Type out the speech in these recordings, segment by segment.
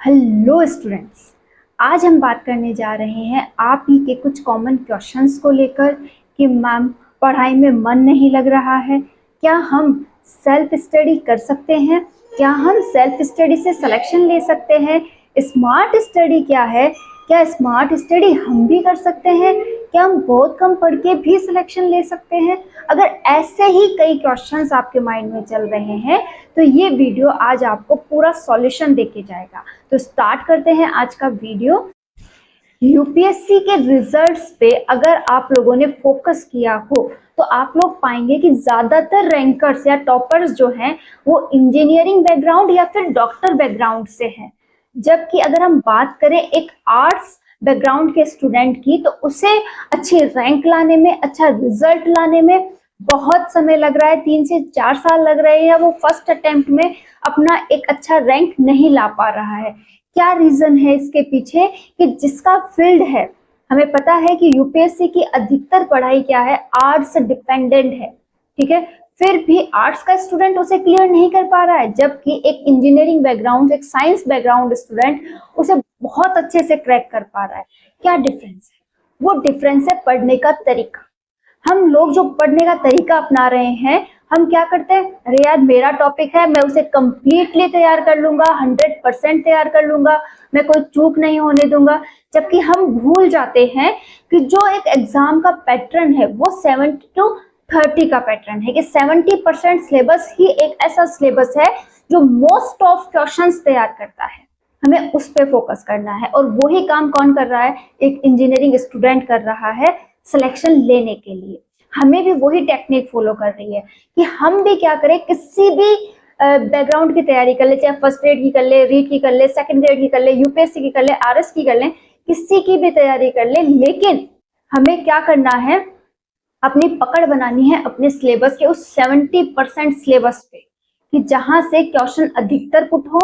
Hello students, आज हम बात करने जा रहे हैं आप ही के कुछ कॉमन क्वेश्चंस को लेकर कि मैम पढ़ाई में मन नहीं लग रहा है, क्या हम सेल्फ स्टडी कर सकते हैं, क्या हम सेल्फ स्टडी से सिलेक्शन ले सकते हैं, स्मार्ट स्टडी क्या है, क्या स्मार्ट स्टडी हम भी कर सकते हैं, क्या हम बहुत कम पढ़ के भी सिलेक्शन ले सकते हैं। अगर ऐसे ही कई क्वेश्चंस आपके माइंड में चल रहे हैं तो ये वीडियो आज आपको पूरा सॉल्यूशन देके जाएगा। तो स्टार्ट करते हैं आज का वीडियो। यूपीएससी के रिजल्ट्स पे अगर आप लोगों ने फोकस किया हो तो आप लोग पाएंगे कि ज्यादातर रैंकर्स या टॉपर्स जो हैं वो इंजीनियरिंग बैकग्राउंड या फिर डॉक्टर बैकग्राउंड से हैं, जबकि अगर हम बात करें एक आर्ट्स बैकग्राउंड के स्टूडेंट की तो उसे अच्छी रैंक लाने में, अच्छा रिजल्ट लाने में बहुत समय लग रहा है, 3 से 4 साल लग रहे हैं, या वो फर्स्ट अटेम्प्ट में अपना एक अच्छा रैंक नहीं ला पा रहा है। क्या रीजन है इसके पीछे? कि जिसका फील्ड है, हमें पता है कि यूपीएससी की अधिकतर पढ़ाई क्या है, आर्ट्स डिपेंडेंट है, ठीक है, फिर भी आर्ट्स का स्टूडेंट उसे क्लियर नहीं कर पा रहा है, जबकि एक इंजीनियरिंग बैकग्राउंड, एक साइंस बैकग्राउंड स्टूडेंट उसे बहुत अच्छे से क्रैक कर पा रहा है। क्या डिफरेंस है? वो डिफरेंस है पढ़ने का तरीका। हम लोग जो पढ़ने का तरीका अपना रहे हैं, हम क्या करते हैं, अरे यार मेरा टॉपिक है, मैं उसे कंप्लीटली तैयार कर लूंगा, 100% तैयार कर लूंगा, मैं कोई चूक नहीं होने दूंगा। जबकि हम भूल जाते हैं कि जो एक एग्जाम का पैटर्न है वो 70 to 30 का पैटर्न है, कि 70% सिलेबस ही एक ऐसा सिलेबस है जो मोस्ट ऑफ क्वेश्चंस तैयार करता है। हमें उस पर फोकस करना है, और वही काम कौन कर रहा है? एक इंजीनियरिंग स्टूडेंट कर रहा है सिलेक्शन लेने के लिए। हमें भी वही टेक्निक फॉलो कर रही है कि हम भी क्या करें, किसी भी बैकग्राउंड की तैयारी कर ले, चाहे फर्स्ट ग्रेड की कर ले, रीट की कर ले, सेकंड ग्रेड की कर ले, यूपीएससी की कर ले, आरएस की कर ले, किसी की भी तैयारी कर ले, लेकिन हमें क्या करना है, अपनी पकड़ बनानी है अपने सिलेबस के उस 70% सिलेबस पे, कि जहां से क्वेश्चन अधिकतर पुट हो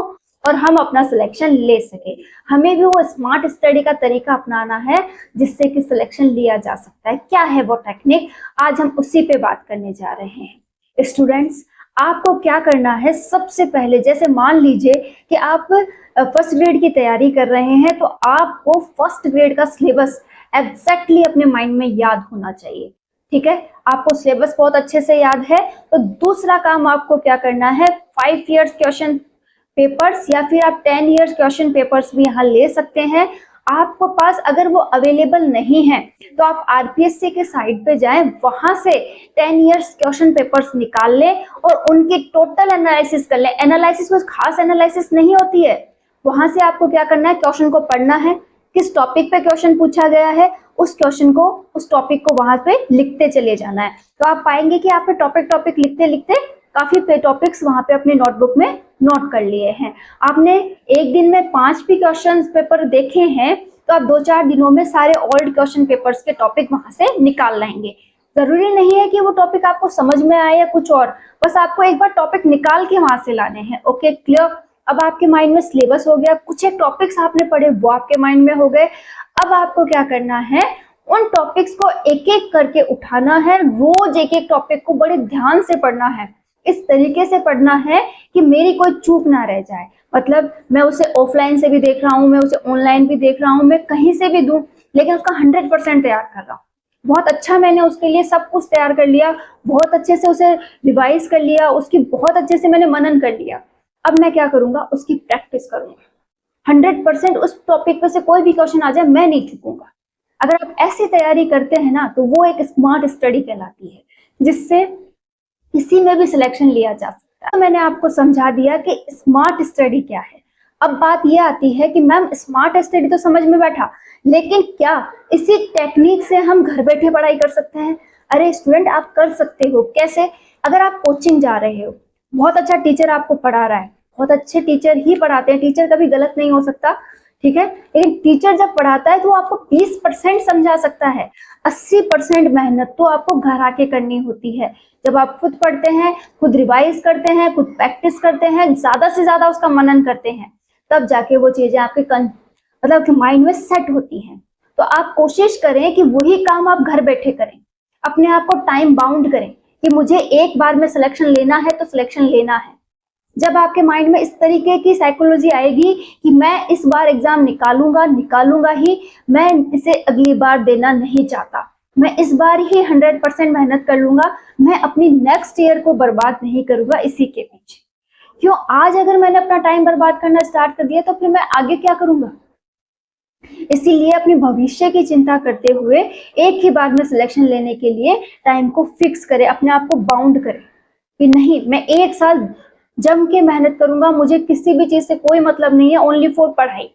और हम अपना सिलेक्शन ले सके। हमें भी वो स्मार्ट स्टडी का तरीका अपनाना है जिससे कि सिलेक्शन लिया जा सकता है। क्या है वो टेक्निक, आज हम उसी पे बात करने जा रहे हैं। स्टूडेंट्स, आपको क्या करना है, सबसे पहले जैसे मान लीजिए कि आप फर्स्ट ग्रेड की तैयारी कर रहे हैं, तो आपको फर्स्ट ग्रेड का सिलेबस एग्जैक्टली अपने माइंड में याद होना चाहिए, ठीक है। आपको सिलेबस बहुत अच्छे से याद है, तो दूसरा काम आपको क्या करना है, 5 इयर्स क्वेश्चन पेपर्स या फिर आप 10 इयर्स क्वेश्चन पेपर्स भी यहाँ ले सकते हैं। आपको पास अगर वो अवेलेबल नहीं है तो आप आरपीएससी के साइट पे जाएं, वहां से 10 इयर्स क्वेश्चन पेपर्स निकाल लें और उनकी टोटल एनालिसिस कर लें। एनालिसिस कुछ खास एनालिसिस नहीं होती है, वहां से आपको क्या करना है, क्वेश्चन को पढ़ना है, किस टॉपिक पे क्वेश्चन पूछा गया है, उस क्वेश्चन को, उस टॉपिक को वहां पे लिखते चले जाना है। तो आप पाएंगे कि आपने टॉपिक लिखते लिखते काफी टॉपिक्स वहां पे अपने नोटबुक में नोट कर लिए हैं। आपने एक दिन में 5 भी क्वेश्चन पेपर देखे हैं तो आप 2-4 दिनों में सारे ओल्ड क्वेश्चन पेपर्स के टॉपिक वहां से निकाल लाएंगे। जरूरी नहीं है कि वो टॉपिक आपको समझ में आए या कुछ और, बस आपको एक बार टॉपिक निकाल के वहां से लाने हैं। Okay, clear. अब आपके माइंड में सिलेबस हो गया, कुछ एक टॉपिक्स आपने पढ़े वो आपके माइंड में हो गए। अब आपको क्या करना है, उन टॉपिक्स को एक एक करके उठाना है, रोज एक एक टॉपिक को बड़े ध्यान से पढ़ना है, इस तरीके से पढ़ना है कि मेरी कोई चूक ना रह जाए। मतलब मैं उसे ऑफलाइन से भी देख रहा हूँ, मैं उसे ऑनलाइन भी देख रहा हूँ, मैं कहीं से भी दूं, लेकिन उसका 100% तैयार कर रहा हूँ। बहुत अच्छा मैंने उसके लिए सब कुछ तैयार कर लिया, बहुत अच्छे से उसे रिवाइज कर लिया, उसकी बहुत अच्छे से मैंने मनन कर लिया। अब मैं क्या करूंगा, उसकी प्रैक्टिस करूंगा। 100% उस टॉपिक पे से कोई भी क्वेश्चन आ जाए मैं नहीं चूकूंगा। अगर आप ऐसी तैयारी करते हैं ना, तो वो एक स्मार्ट स्टडी कहलाती है, जिससे किसी में भी सिलेक्शन लिया जा सकता है। तो मैंने आपको समझा दिया कि स्मार्ट स्टडी क्या है। अब बात यह आती है कि मैम स्मार्ट स्टडी तो समझ में बैठा, लेकिन क्या इसी टेक्निक से हम घर बैठे पढ़ाई कर सकते हैं? अरे स्टूडेंट, आप कर सकते हो। कैसे? अगर आप कोचिंग जा रहे हो, बहुत अच्छा टीचर आपको पढ़ा रहा है, बहुत अच्छे टीचर ही पढ़ाते हैं, टीचर कभी गलत नहीं हो सकता, ठीक है, लेकिन टीचर जब पढ़ाता है तो आपको 20% समझा सकता है, 80% मेहनत तो आपको घर आके करनी होती है। जब आप खुद पढ़ते हैं, खुद रिवाइज करते हैं, खुद प्रैक्टिस करते हैं, ज्यादा से ज्यादा उसका मनन करते हैं, तब जाके वो चीजें आपके मतलब माइंड में सेट होती हैं। तो आप कोशिश करें कि वही काम आप घर बैठे करें, अपने आप को टाइम बाउंड करें कि मुझे एक बार में सिलेक्शन लेना है तो सिलेक्शन लेना है। जब आपके माइंड में इस तरीके की साइकोलॉजी आएगी कि मैं इस बार एग्जाम निकालूंगा ही, मैं इसे अगली बार देना नहीं चाहता, मैं इस बार ही 100% मेहनत कर लूंगा, मैं अपनी नेक्स्ट ईयर को बर्बाद नहीं करूंगा इसी के पीछे। क्यों? आज अगर मैंने अपना टाइम बर्बाद करना स्टार्ट कर दिया तो फिर मैं आगे क्या करूंगा? इसीलिए अपने भविष्य की चिंता करते हुए एक ही बार में सिलेक्शन लेने के लिए टाइम को फिक्स करें, अपने आप को बाउंड करें कि नहीं, मैं 1 साल जम के मेहनत करूंगा, मुझे किसी भी चीज से कोई मतलब नहीं है, ओनली फॉर पढ़ाई।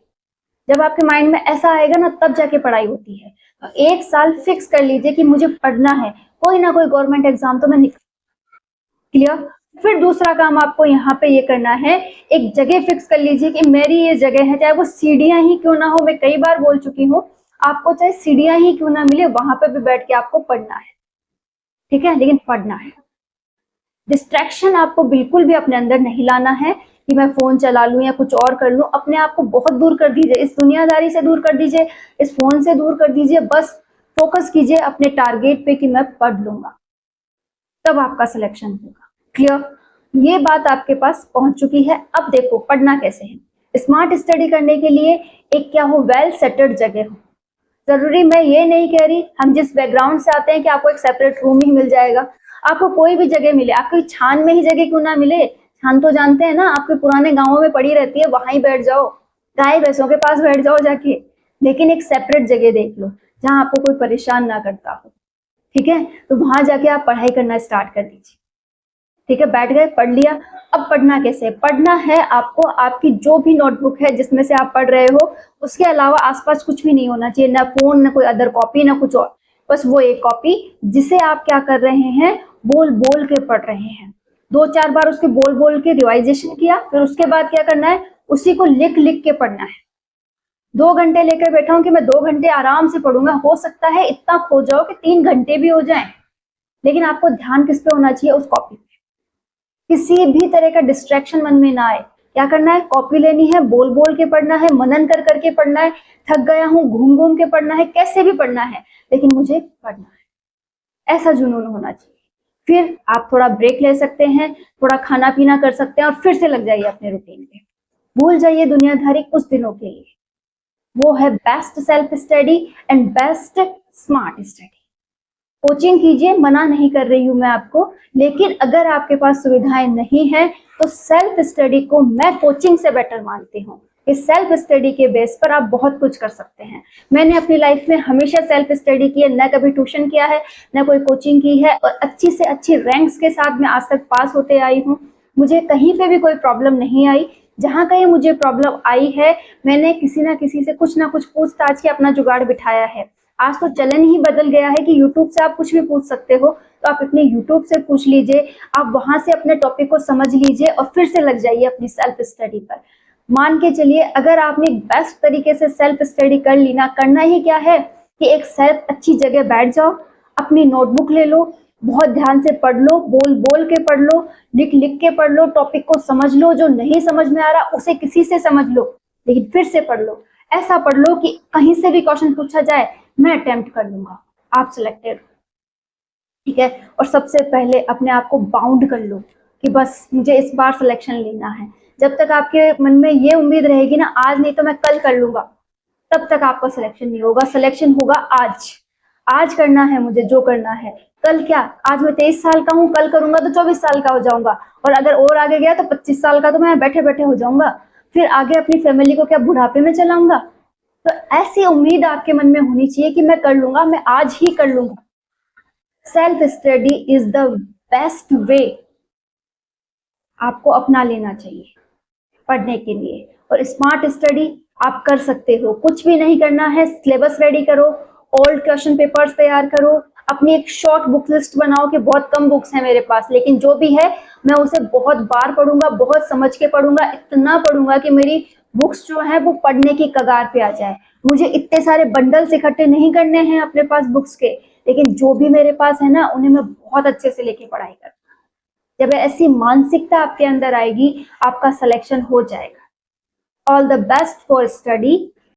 जब आपके माइंड में ऐसा आएगा ना, तब जाके पढ़ाई होती है। तो 1 साल फिक्स कर लीजिए कि मुझे पढ़ना है, कोई ना कोई गवर्नमेंट एग्जाम तो मैं निकल। क्लियर? फिर दूसरा काम आपको यहाँ पे ये करना है, एक जगह फिक्स कर लीजिए कि मेरी ये जगह है, चाहे वो सीढ़ियां ही क्यों ना हो, मैं कई बार बोल चुकी हूँ, आपको चाहे सीढ़ियां ही क्यों ना मिले, वहां पे भी बैठ के आपको पढ़ना है, ठीक है, लेकिन पढ़ना है। डिस्ट्रैक्शन आपको बिल्कुल भी अपने अंदर नहीं लाना है कि मैं फोन चला लूं या कुछ और कर लूं। अपने आप को बहुत दूर कर दीजिए, इस दुनियादारी से दूर कर दीजिए, इस फोन से दूर कर दीजिए, बस फोकस कीजिए अपने टारगेट पे कि मैं पढ़ लूंगा, तब आपका सिलेक्शन होगा। क्लियर? ये बात आपके पास पहुंच चुकी है। अब देखो पढ़ना कैसे है। स्मार्ट स्टडी करने के लिए एक क्या हो, वेल सेटल्ड जगह हो। जरूरी मैं ये नहीं कह रही हम जिस बैकग्राउंड से आते हैं कि आपको एक सेपरेट रूम ही मिल जाएगा, आपको कोई भी जगह मिले, आपकी छान में ही जगह क्यों ना मिले, छान तो जानते हैं ना, आपके पुराने गांवों में पड़ी रहती है, वहां ही बैठ जाओ, गाय भैंसों के पास बैठ जाओ जाके, लेकिन एक सेपरेट जगह देख लो जहां आपको कोई परेशान ना करता हो, ठीक है, तो वहां जाके आप पढ़ाई करना स्टार्ट कर दीजिए। ठीक है, बैठ गए, पढ़ लिया। अब पढ़ना कैसे है? पढ़ना है आपको, आपकी जो भी नोटबुक है जिसमें से आप पढ़ रहे हो, उसके अलावा आसपास कुछ भी नहीं होना चाहिए, ना फोन, ना कोई अदर कॉपी, ना कुछ और, बस वो एक कॉपी जिसे आप क्या कर रहे हैं, बोल बोल के पढ़ रहे हैं। 2-4 बार उसके बोल बोल के रिवाइजेशन किया, फिर उसके बाद क्या करना है, उसी को लिख लिख के पढ़ना है। 2 घंटे लेकर बैठा हूं कि मैं 2 घंटे आराम से पढ़ूंगा, हो सकता है इतना खो जाओ कि 3 घंटे भी हो जाए, लेकिन आपको ध्यान किस पे होना चाहिए, उस कॉपी पे। किसी भी तरह का डिस्ट्रैक्शन मन में ना आए। क्या करना है, कॉपी लेनी है, बोल बोल के पढ़ना है, मनन कर करके पढ़ना है, थक गया हूं घूम घूम के पढ़ना है, कैसे भी पढ़ना है, लेकिन मुझे पढ़ना है, ऐसा जुनून होना चाहिए। फिर आप थोड़ा ब्रेक ले सकते हैं, थोड़ा खाना पीना कर सकते हैं और फिर से लग जाइए अपने रूटीन पे। भूल जाइए दुनियादारी कुछ दिनों के लिए। वो है best self study and best smart study. Coaching कीजिए, मना नहीं कर रही हूं मैं आपको, लेकिन अगर आपके पास सुविधाएं नहीं है तो सेल्फ स्टडी को मैं कोचिंग से बेटर मानती हूँ। इस सेल्फ स्टडी के बेस पर आप बहुत कुछ कर सकते हैं। मैंने अपनी लाइफ में हमेशा सेल्फ स्टडी की है, न कभी ट्यूशन किया है, न कोई कोचिंग की है, और अच्छी से अच्छी रैंक्स के साथ मैं आज तक पास होते आई हूँ। मुझे कहीं पे भी कोई प्रॉब्लम नहीं आई। जहां कहीं मुझे प्रॉब्लम आई है, मैंने किसी ना किसी से कुछ ना कुछ पूछताछ के अपना जुगाड़ बिठाया है। आज तो चलन ही बदल गया है कि यूट्यूब से आप कुछ भी पूछ सकते हो, तो आप अपने यूट्यूब से पूछ लीजिए, आप वहां से अपने टॉपिक को समझ लीजिए और फिर से लग जाइए अपनी सेल्फ स्टडी पर। मान के चलिए अगर आपने बेस्ट तरीके से सेल्फ स्टडी कर ली ना, करना ही क्या है कि एक सेल्फ अच्छी जगह बैठ जाओ, अपनी नोटबुक ले लो, बहुत ध्यान से पढ़ लो, बोल बोल के पढ़ लो, लिख लिख के पढ़ लो, टॉपिक को समझ लो, जो नहीं समझ में आ रहा उसे किसी से समझ लो, लेकिन फिर से पढ़ लो। ऐसा पढ़ लो कि कहीं से भी क्वेश्चन पूछा जाए मैं अटेम्प्ट कर लूंगा, आप सिलेक्टेड, ठीक है। और सबसे पहले अपने आप को बाउंड कर लो कि बस मुझे इस बार सिलेक्शन लेना है। जब तक आपके मन में ये उम्मीद रहेगी ना, आज नहीं तो मैं कल कर लूंगा, तब तक आपका सिलेक्शन नहीं होगा। सिलेक्शन होगा आज, आज करना है मुझे जो करना है। कल क्या, आज मैं 23 साल का हूँ, कल करूंगा तो 24 साल का हो जाऊंगा, और अगर और आगे गया तो 25 साल का, तो मैं बैठे बैठे हो जाऊंगा, फिर आगे अपनी फैमिली को क्या बुढ़ापे में चलाऊंगा। तो ऐसी उम्मीद आपके मन में होनी चाहिए कि मैं कर लूंगा, मैं आज ही कर लूंगा। Self study is the best way आपको अपना लेना चाहिए पढ़ने के लिए। और स्मार्ट स्टडी आप कर सकते हो, कुछ भी नहीं करना है, सिलेबस रेडी करो, ओल्ड क्वेश्चन पेपर्स तैयार करो, अपनी एक शॉर्ट बुक लिस्ट बनाओ कि बहुत कम बुक्स हैं मेरे पास, लेकिन जो भी है मैं उसे बहुत बार पढ़ूंगा, बहुत समझ के पढ़ूंगा, इतना पढ़ूंगा कि मेरी बुक्स जो है वो पढ़ने की कगार पे आ जाए। मुझे इतने सारे बंडल्स इकट्ठे नहीं करने हैं अपने पास बुक्स के, लेकिन जो भी मेरे पास है ना, उन्हें मैं बहुत अच्छे से लेके पढ़ाई करूँ। जब ऐसी मानसिकता आपके अंदर आएगी, आपका सिलेक्शन हो जाएगा। All the best for study.